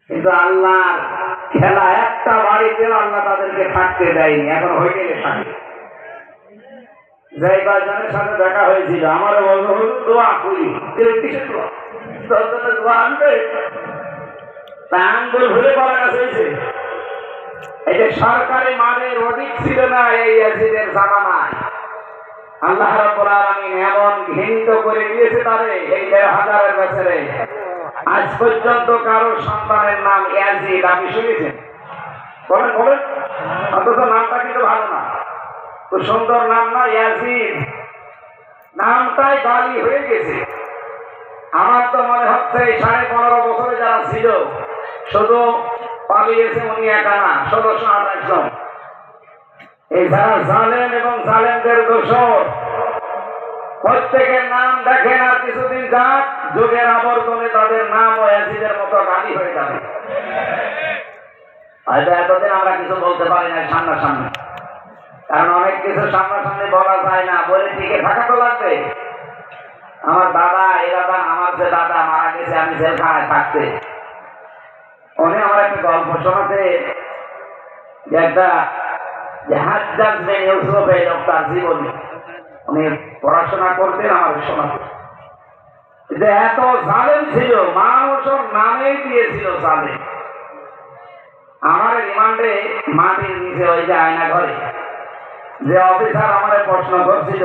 কিন্তু আল্লাহর খেলা একটা বাড়িতেও আল্লাহ তাদেরকে থাকতে দেয়নি। এখন হয়ে গেলে থাকে যাই কয়েকজনের সাথে দেখা হয়েছিল, আমারও বলবো দোয়া করি, কিসের দোয়া? দোয়া আনবে তা আঙ্গুল ঘুরে পড়া গেছে হয়েছে। এই যে সরকারি মানের অধিক ছিল না এই ইয়াজিদের জামানায়, আল্লাহ রাব্বুল আলামিন এমন ঘৃণিত করে দিয়েছে তারে এই ১৫০০ বছরে। আজ পর্যন্ত কারো সন্তানের নাম ইয়াজিদ আপনি শুনেছেন? বলেন বলেন, অথচ নামটা কিন্তু ভালো না, তো সুন্দর নাম না ইয়াজিদ, নামটাই গালি হয়ে গেছে। আমার তো মনে হচ্ছে এই ১৫.৫ বছরে যারা ছিল শুধু পালিয়েছে উনি একা না, ১৬০৮ জন। এই যারা জালেম এবং জালেমদের দোষর প্রত্যেকের নাম দেখেন, আর কিছুদিন যাক যুগের আবর্তনে তাদের নাম ও ইয়াজিদের মতো গালি হয়ে যাবে। হয়তো এতদিন আমরা কিছু বলতে পারি না সামনাসামনি, কারণ অনেক কিছু সামনাসামনি বলা যায় না, বলে টিকে থাকা তো লাগবে। আমার দাদা এরাদা, আমার যে দাদা মারা গেছে আমি জেলখানায় থাকতে, উনি আমার একটা গল্প শোনাতে, যে একটা হাজ্জাজ বিন ইউসুফ এই লোকটার জীবনী উনি পড়াশোনা করতেন, আমার শোনাতেন যে এত জালেম ছিল, মানুষের নামেই দিয়েছিল জালেম। আমার রিমান্ডে মাটির নিচে ওই যে আয়না ঘরে যে অফিসার আমার প্রশ্ন করছিল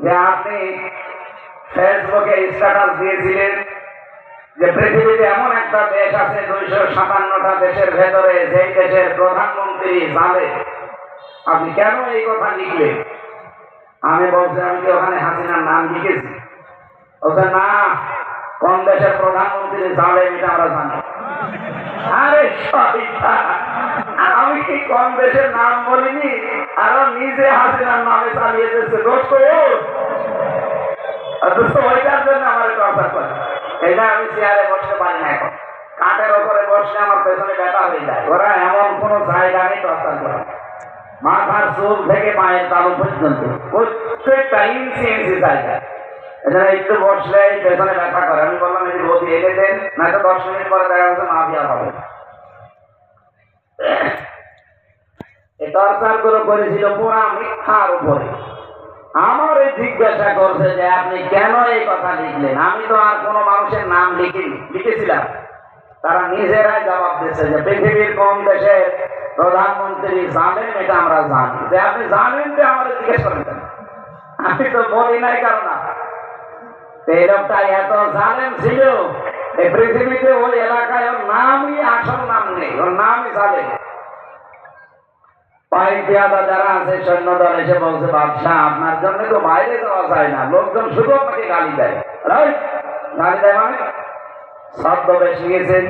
যে আপনি ফেসবুকে স্ট্যাটাস দিয়েছিলেন যে পৃথিবীতে এমন একটা দেশ আছে ২৫৭টা দেশের ভেতরে যেই দেশের প্রধানমন্ত্রী জালেম, আপনি কেন এই কথা লিখলেন? আমি বলছি আমি কি ওখানে হাসিনার নাম লিখেছি? বলছে না, কোন দেশের প্রধানমন্ত্রী জালেম এটা আমরা জানি। আরে শয়তান, আমি কি কোন দেশের নাম বলিনি, আর নিজে হাসিনার নামে চালিয়ে দিচ্ছে। দোষ ওইটার জন্য আমার টর্চার করে। এটা আমি চেয়ারে বসতে পারি না, এখন কাঠের ওপরে বসলে আমার পেছনে ব্যথা হয়ে যায়। ওরা এমন কোন জায়গা নেই টর্চার করে, মাথার চুল থেকে পায়ের তালু পর্যন্ত প্রত্যেকটা ইঞ্চি ইঞ্চি জায়গা। এখানে একটু বসলে পেছনে ব্যথা করে। আমি বললাম এই গতি এনে দেন, নয়তো ১০ মিনিট পরে দেখা যাচ্ছে মাফিয়া হবে। এই টর্চার গুলো করেছিল পুরা মিথ্যার উপরে। আমার এই জিজ্ঞাসা করছে যে আপনি কেন এই কথা লিখলেন? আমি তো আর কোনো মানুষের নাম লিখিনি, লিখেছিলাম। তারা নিজেরাই জবাব দিচ্ছে যে পৃথিবীর কোন দেশের প্রধানমন্ত্রী জানেন, এটা আমরা জানি। যে আপনি জানেন যে আমাদের জিজ্ঞেস করেন কেন? আমি তো বলি নাই কারণ এই লোকটা এত জালেম ছিল, এই পৃথিবীতে ওই এলাকায় ওর নামই আসল নাম নেই, ওর নামই জালেম। পাইক পেয়াদা যারা আছে সৈন্য দল এসে বলছে বাদশাহ আপনার জন্য তো বাইরে যাওয়া যায় না, লোকজন শুধু আপনাকে গালি দেয়। গালি দেয় মানে ছদ্মবেশ নিয়েছেন,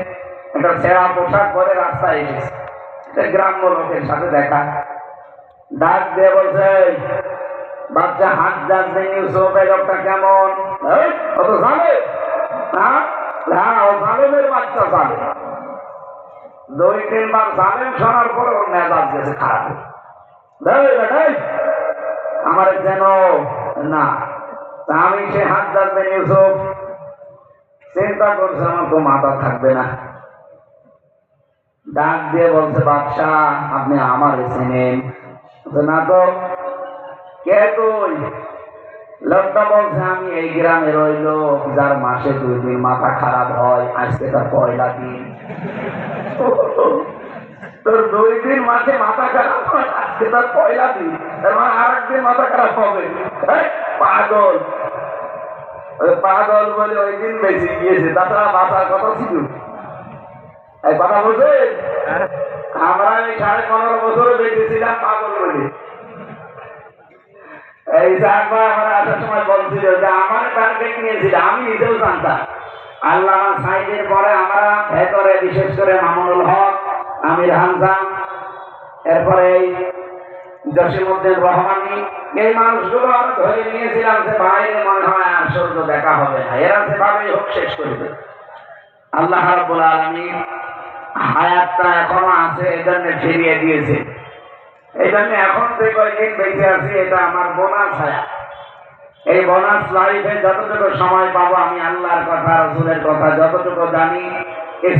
একটা ছেঁড়া পোশাক পরে রাস্তায় এসেছে, গ্রাম্য লোকের সাথে দেখা, ডাক দিয়ে বলছে বাচ্চা হাজ্জাজ বিন ইউসুফ এই লোকটা কেমন? কত জালেম, হ্যাঁ ও জালেমের বাচ্চা জালেম। ২-৩ বার জালেম শোনার পরে ওর মেজাজ গেছে খারাপ। আমার যেন না, আমি সে হাজ্জাজ বিন ইউসুফ চিন্তা করছে আমার তো মাথা থাকবে না। ডাক দিয়ে বলছে বাদশাহ আপনি আমার চেনেন? না তো, কে তুই? লোকটা বলছে আমি এই গ্রামের ওই লোক যার মাসে ২ দিন মাথা খারাপ হয়, আজকে তার পয়লা দিন। তোর ২ দিন মাসে মাথা খারাপ হয়, আজকে তার পয়লা দিন, তার মানে আর একদিন মাথা খারাপ হবে। পাগল, ওই পাগল বলে ওই দিন বেশি গিয়েছে, তাছাড়া বাঁচার কথা ছিল। এই কথা বলছে আমরা এই ১৫.৫ বছরে বেঁচেছিলাম পাগল বলে। এই সাহেবা আমার আসার সময় বলছিল যে আমার টার্গেট নিয়েছিল, আমি নিজেও জানতাম। আল্লাহ সাইদের পরে আমরা ভেতরে বিশেষ করে মামুনুল হক, আমির হামজা, এরপরে এই জসিমউদ্দিন রহমানি, এই মানুষগুলো আমরা ধরে নিয়েছিলাম যে বাইরে মনে হয় আর সূর্য দেখা হবে না, এরা সেভাবেই হোক শেষ করবে। আল্লাহ রাব্বুল আলামিন হায়াতটা এখনো আছে, এই জন্য ফিরিয়ে দিয়েছে। এই জন্য এখন যে কয়েকদিন বেঁচে আছি এটা আমার বোনাস হায়াত। এই বোনাস লাইফে যতটুকু সময় পাবো আমি আল্লাহর কথা রাসূলের কথা যতটুকু জানি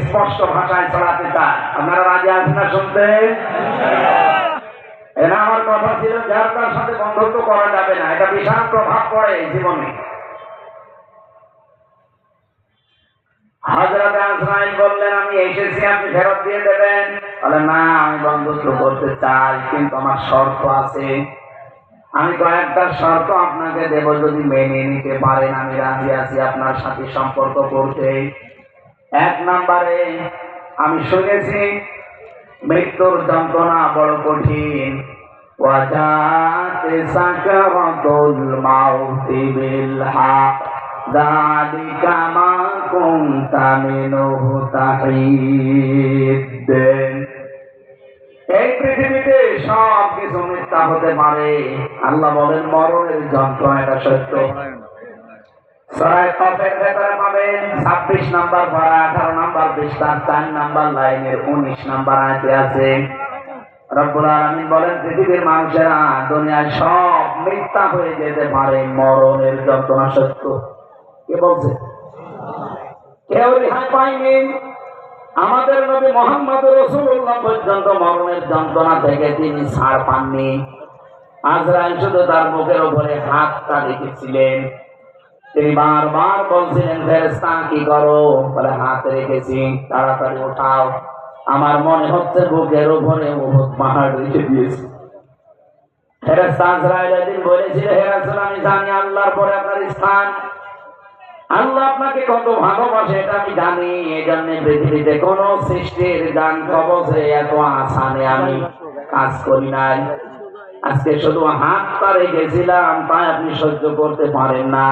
স্পষ্ট ভাষায় ছড়াতে চায়। আপনারা রাজি আছেন না শুনতে? এটা আমার কথা ছিল, যার তার সাথে বন্ধুত্ব করা যাবে না, এটা বিশাল প্রভাব পড়ে জীবনে। হযরত আজরাইল বললেন, আমি এসেছি, আপনি ফেরত দিয়ে দেবেন? বলে, না, আমি বন্ধুত্ব করতে চাই, কিন্তু আমার শর্ত আছে। আমি কয়েকটা শর্ত আপনাকে দেব, যদি মেনে নিতে পারেন আমি রাজি আছি আপনার সাথে সম্পর্ক করতে। 1 নম্বরে, আমি শুনেছি মৃত্যুর যন্ত্রণা বড় কঠিন। ওয়াজাতে সাকারাতুল মাউতি বিল হক যালিকা মা কুনতা মিনহু তাহিদ। এই পৃথিবীতে সব কিছু মিথ্যা হতে পারে, আল্লাহ বলেন মরণের যন্ত্রণা এটা সত্য। সূরা কফের ভেতরে পাবেন 26 নম্বর পারা 18 নম্বর পৃষ্ঠার 4 নম্বর লাইনের 19 নম্বর আয়াতে আছে। রব্বুল আলামিন বলেন, পৃথিবীর মানুষেরা দুনিয়ায় সব মিথ্যা হয়ে যেতে পারে, মরণের যন্ত্রণা সত্য। কে বলছে? কেউ রেহাই পায়নি। আমাদের নবী মুহাম্মদ রাসূলুল্লাহ পর্যন্ত মরণের যন্ত্রণা থেকে তিনি ছাড় পাননি। আজরাইল শুধু তার মুখের উপরে হাতটা রেখেছিলেন। তিনি বারবার বলছিলেন, ফেরেশতা কি করো? বলে, হাত রেখেছি, তাড়াতাড়ি উঠাও। আমার মনে হচ্ছে বুকের উপরে উহুদ পাহাড় রেখে দিয়েছি। ফেরেশতা আজরাইল একদিন বলেছিল, হে রাসূল, আমি জানি আল্লাহর পরে আপনার স্থান, আল্লাহ আপনাকে কত ভালোবাসে এটা আমি জানি। এই জন্য পৃথিবীতে কোন সৃষ্টির গান কবজে এত আসানে আমি কাজ করি নাই। আজকে শুধু হাতটা রেখেছিলাম, তাই আপনি সহ্য করতে পারেন না।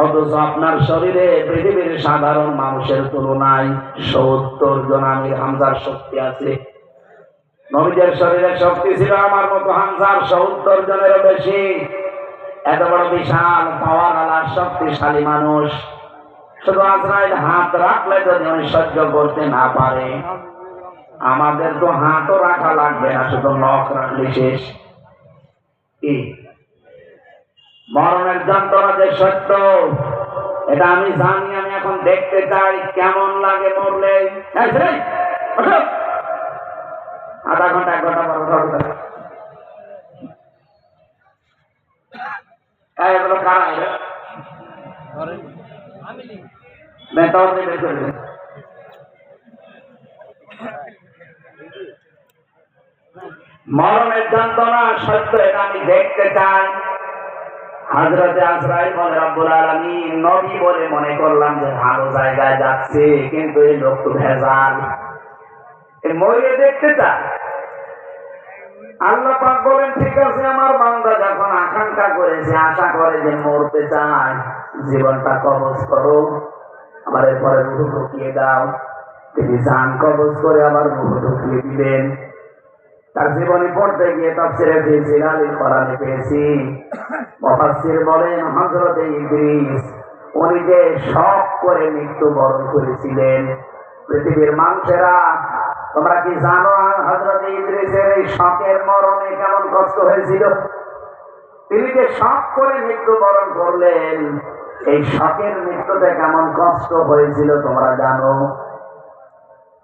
অথচ আপনার শরীরে পৃথিবীর সাধারণ মানুষের তুলনায় 70 জন আমির হামজার শক্তি আছে। নবীদের শরীরে শক্তি ছিল আমার মতো হামজার 70 জনেরও বেশি। এত বড় বিশাল পাওয়ারওয়ালা শক্তিশালী মানুষ, শুধু আজরাইল হাত রাখলে যদি উনি সহ্য করতে না পারে, আমাদের তো হাতও রাখা লাগবে না, শুধু নখ রাখলে শেষ। কি মরণের যন্ত্রণা যে সত্য এটা আমি জানি। আমি এখন দেখতে চাই কেমন লাগে মরলে। আধা ঘন্টা 1 ঘন্টা পর এগুলো কারা? মরণের যন্ত্রণা সত্য এটা আমি দেখতে চাই। হযরতে আজরাইল বলে, রব্বুল আলামিন, নবী বলে মনে করলাম যে ভালো জায়গায় যাচ্ছে, কিন্তু এই লোক তো ভেজাল, মরিয়ে দেখতে চায়। আল্লাহ পাক বলেন, ঠিক আছে, আমার বান্দা যখন আকাঙ্ক্ষা করেছে, আশা করে যে মরতে চায়, জীবনটা কবজ করো, আবার এরপরে রূহ ঢুকিয়ে দাও। তিনি জান কবজ করে আবার রূহ ঢুকিয়ে দিলেন। তার জীবনী পড়তে গিয়ে তাফসীরে ফি জিলালিল কোরআনে পেয়েছি, মুফাসসির বলেন হযরত ইদ্রিস উনি যে শখ করে মৃত্যুবরণ করেছিলেন। পৃথিবীর মানুষেরা, তোমরা কি জানো হযরত ইদ্রিসের এই শখের মরণে কেমন কষ্ট হয়েছিল? তিনি যে শখ করে মৃত্যুবরণ করলেন, এই শখের মৃত্যুতে কেমন কষ্ট হয়েছিল তোমরা জানো?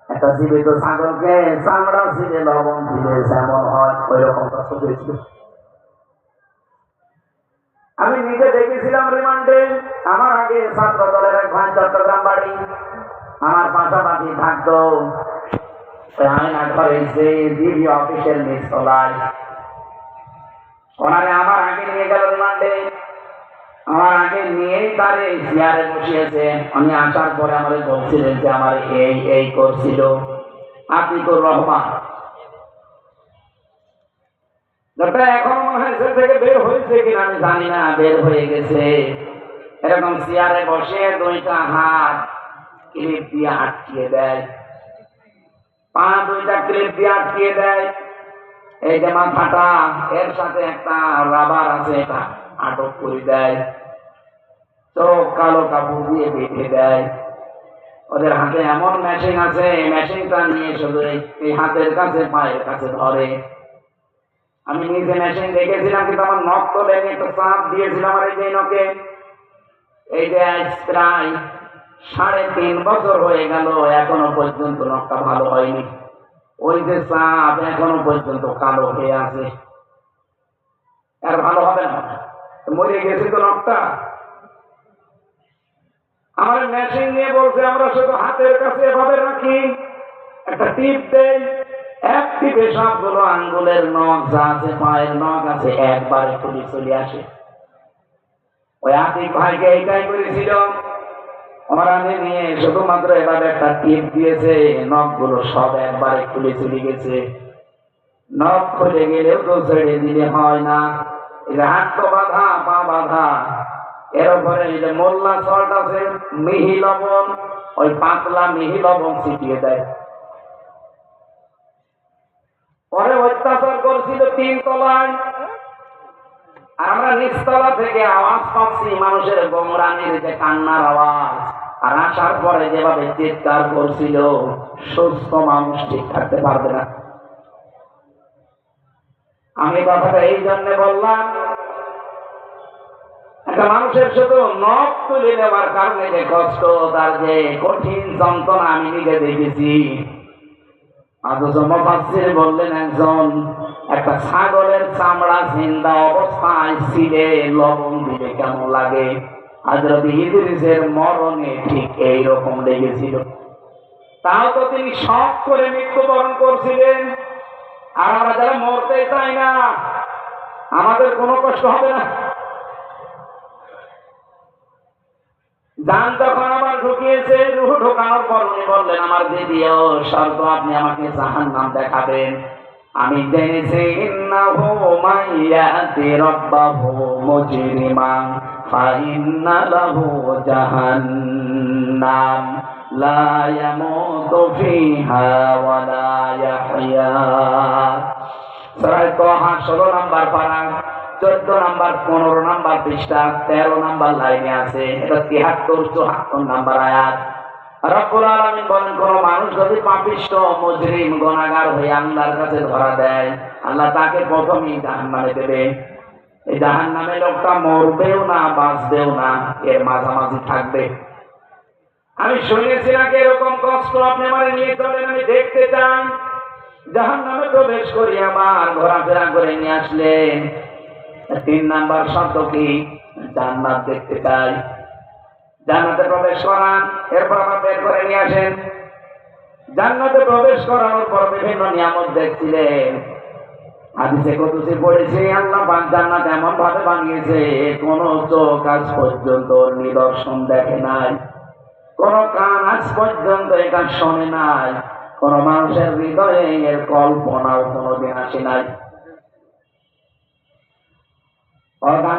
একটা জীবিত ছাগলকে চামড়া ছিঁড়ে লবণ দিলে যেমন হয়, ওই রকম কষ্ট হয়েছিল। আমি নিজে দেখেছিলাম রিমান্ডে। আমার আগে ছাত্র দলের এক ভাই চট্টগ্রাম বাড়ি, আমার পাশাপাশি থাকতো। আয়না ঘরে ডিবি অফিসের নিচতলায় ওনারে আমার আগে নিয়ে গেল রিমান্ডে। আমার আগে নিয়েই তারে চেয়ারে বসিয়েছে। আমি আসার পরে আমাদের বলছিলেন যে আমার এই করছিল আতিকুর রহমান। এখন মনে হয় সে থেকে বের হয়েছে কিনা আমি জানি না, বের হয়ে গেছে। এরকম চেয়ারে বসে 2টা হাত ক্লিপ দিয়ে আটকিয়ে দেয়, পা 2টা ক্লিপ দিয়ে আটকিয়ে দেয়। এই যে মাথাটা, এর সাথে একটা রাবার আছে, এটা আটক করে দেয়। চোখ কালো কাপড় দিয়ে বেঁধে দেয়। ওদের হাতে এমন মেশিন আছে, মেশিনটা নিয়ে শুধু এই হাতের কাছে পায়ের কাছে ধরে। আমি নিজে মেশিন দেখেছিলাম, কিন্তু আমার নখ তোলে একটা চাপ দিয়েছিলাম। আর এই যে নখে এই যে প্রায় 3.5 বছর হয়ে গেল, এখনো পর্যন্ত নখটা ভালো হয়নি। ওই যে চাপ এখনো পর্যন্ত কালো হয়ে আছে, আর ভালো হবে না, মরে গেছে তো নখটা। আমার মেশিন নিয়ে বলছে আমরা শুধু হাতের কাছে এভাবে রাখি, একটা টিপ দেই, এক টিপে সবগুলো আঙ্গুলের নখ যা আছে, পায়ের নখ আছে, একবারে খুলে চলে আসে। ওই আতিক ভাইকে এইটাই করেছিল, ওরা নিয়ে শুধুমাত্র এভাবে একটা টিপ দিয়েছে, নখগুলো সব একবারে খুলে চলে গেছে। নখ খুলে গেলেও তো ছেড়ে দিলে হয় না, এই যে হাত তো বাঁধা, পা বাঁধা, এর উপরে এই যে মোল্লা সল্ট আছে, মিহি লবণ, ওই পাতলা মিহি লবণ ছিটিয়ে দেয়। পরে অত্যাচার করছিল 3 তলায়, আর আমরা নিচতলা থেকে আওয়াজ পাচ্ছি, মানুষের গোমরানির যে কান্নার আওয়াজ, আর আসার পরে যেভাবে চিৎকার করছিল, সুস্থ মানুষ ঠিক থাকতে পারবে না। আমি কথাটা এই জন্য বললাম, একটা মানুষের শুধু নখ তুলে নেওয়ার কারণে যে কষ্ট, তার যে কঠিন যন্ত্রণা আমি নিজে দেখেছি। অথচ মুফাসসির বললেন, একজন একটা ছাগলের চামড়া জিন্দা অবস্থায় ছিলে লবণ দিলে কেমন লাগে, হযরত ইদ্রিসের মরণে ঠিক এইরকম লেগেছিল। তাও তো তিনি শখ করে মৃত্যুবরণ করছিলেন। আর আমরা যারা মরতে চাই না, আমাদের কোনো কষ্ট হবে না। জান যখন আমার ঢুকিয়েছে, রূহ ঢোকানোর পর উনি বললেন, আমার দ্বিতীয় শর্ত, আপনি আমাকে জাহান্নাম দেখাবেন। আমি জেনেছি, ইন্নাহু মাইয়াতি রাব্বাহু মুজরিমান ফাইন্না লাহু জাহান্নাম লা ইয়ামুতু ফিহা ওয়া লা ইয়াহইয়া। সূরা তাহা 16 নম্বর পারা, 14 নম্বর, 15 নম্বর পৃষ্ঠা, 13 নম্বর লাইনে আছে। এটা 73, 74 নম্বর আয়াত। রব্বুল আলামিন বলেন, কোন মানুষ যদি পাপিষ্ঠ, মুজরিম, গুনাহগার হয়ে আল্লাহর কাছে ধরা দেয়, আল্লাহ তাকে প্রথমেই জাহান্নামে দেবে। এই জাহান্নামে লোকটা মরবেও না, বাঁচবেও না, এর মাঝামাঝি থাকবে। আমি শুনেছি নাকি এরকম কষ্ট, আপনি আমার নিয়ে চলেন, আমি দেখতে চাই। জাহান্নামে প্রবেশ করি, আবার ঘোরাফেরা করে নিয়ে আসলেন। 3 নাম্বার শর্ত কি? জান্নাত দেখতে চাই। জান্নাতে প্রবেশ করান, এরপর আবার বের করে নিয়ে আসেন। জান্নাতে প্রবেশ করানোর পর বিভিন্ন নিয়ামত দেখছিলেন। হাদিসে কুদসি পড়েছে, আল্লাহ পাক জান্নাত এমন ভাবে বানিয়েছে, কোন চোখ আজ পর্যন্ত নিদর্শন দেখে নাই, কোন কান আজ পর্যন্ত এটা শোনে নাই, কোন মানুষের হৃদয়ে এর কল্পনাও কোনোদিন আসে নাই।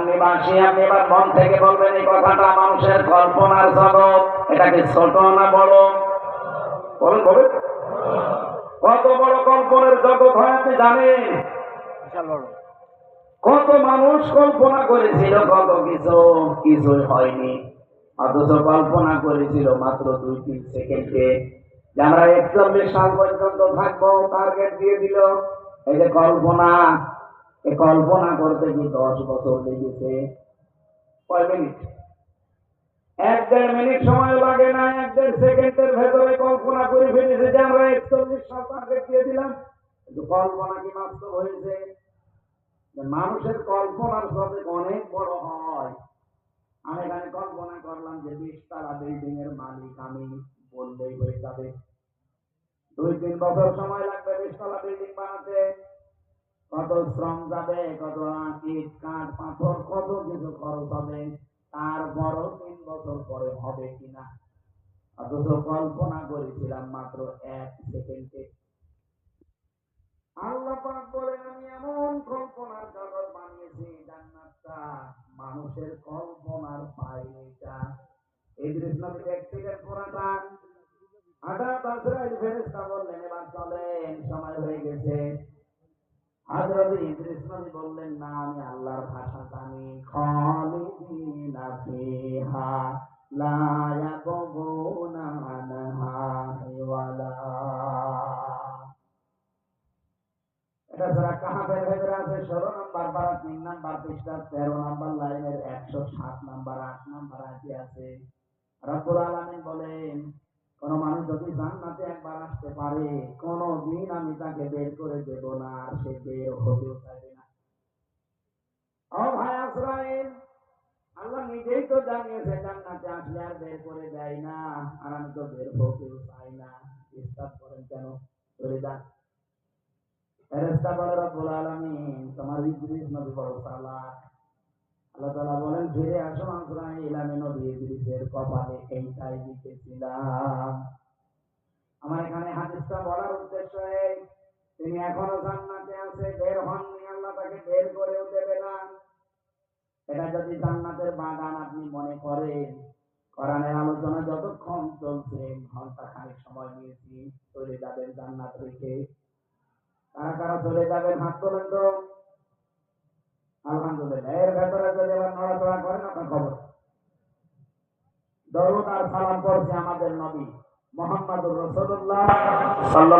নিবাসী, আপনি এবার মন থেকে বলবেন এই কথাটা, মানুষের কল্পনার জগৎ, এটা কি ছোট না বড়? বলুন বলুন, কত বড় কল্পনার জগৎ হয় আপনি জানেন? কত মানুষ কল্পনা করেছিল কত কিছু, কিছুই হয়নি। অথচ কল্পনা করেছিল মাত্র 2-3 সেকেন্ডে যে আমরা 41 সাল পর্যন্ত থাকবো, টার্গেট দিয়ে দিল। এই যে কল্পনা, এই কল্পনা করতে কি 10 বছর লেগেছে? কয় মিনিট? 1-1.5 মিনিট সময় লাগে না, 1-1.5 সেকেন্ডের ভেতরে কল্পনা করে ফেলেছে যে আমরা 41 সাল টার্গেট দিয়ে দিলাম। কিন্তু কল্পনা কি বাস্তব হয়েছে? মানুষের কল্পনার সাথে অনেক বড় হয়। আমি এখানে কল্পনা করলাম যে 20 তলা বিল্ডিং এর মালিক আমি, বললেই হয়ে যাবে। 2-3 বছর সময় লাগবে 20 তলা বিল্ডিং বানাতে। কত শ্রম যাবে, কত ইট, কাঠ, পাথর, কত কিছু খরচ হবে, তারপরও 3 বছর পরে হবে কিনা। অথচ কল্পনা করেছিলাম মাত্র 1 সেকেন্ডে। আল্লাহ পাক বলেন, আমি এমন কল্পনার জগৎ বানিয়েছি, জান্নাতটা মানুষের কল্পনার বাইরেটা। ইদ্রিস নবী দেখছিলেন পুরাটা। হঠাৎ আজরাইল ফেরেশতা বললেন, এবার চলেন, সময় হয়ে গেছে। হযরত ইদ্রিস নবী বললেন, না, আমি আল্লাহর ভাষা জানি, খালিদিনা ফিহা লা ইয়াবগুনা আনহা ওয়ালা। এটা যারা কাহাবের ভেতরে আছে, 16 নম্বর পারা, 3 নম্বর পৃষ্ঠা, 13 নম্বর লাইনের 107 নম্বর, 8 নম্বর আয়াতে আছে। রব্বুল আলামিন বলেন, কোন মানুষ যদি জান্নাতে একবার আসতে পারে, কোনদিন আমি তাকে বের করে দেব না, আর সে বের হতেও চাইবে না। ও ভাই আজরাইল, আল্লাহ নিজেই তো জানিয়েছে জান্নাতে আসলে আর বের করে দেয় না, আর আমি তো বের হতেও চাই না। ইস্তাব করেন কেন? চলে যান। ফেরেশতা বলে, রব্বুল আলামিন, তোমার ইবলিস নবী বড় চালাক। আল্লাহ তাআলা বলেন, ফিরে আসো আজরাইল, আমি নবী ইবলিসের কপালে এইটাই লিখেছিলাম। আমার এখানে হাদিসটা বলার উদ্দেশ্য এই, তিনি এখনো জান্নাতে আছে, বের হননি, আল্লাহ তাকে বের করেও দেবে না। এটা যদি জান্নাতের বাগান আপনি মনে করেন, কোরআনের আলোচনা যতক্ষণ চলছে, ঘন্টা খানিক সময় নিয়েছি, চলে যাবেন জান্নাত রেখে। কারা কারা চলে যাবেন হাত তোলেন তো। আলহামদুলিল্লাহ। এর ভেতরে যদি আবার নড়াচড়া করেন, আপনার খবর। দরুদ আর সালাম পড়ছে আমাদের নবী মুহাম্মদুর রাসূলুল্লাহ সাল্লাল্লাহু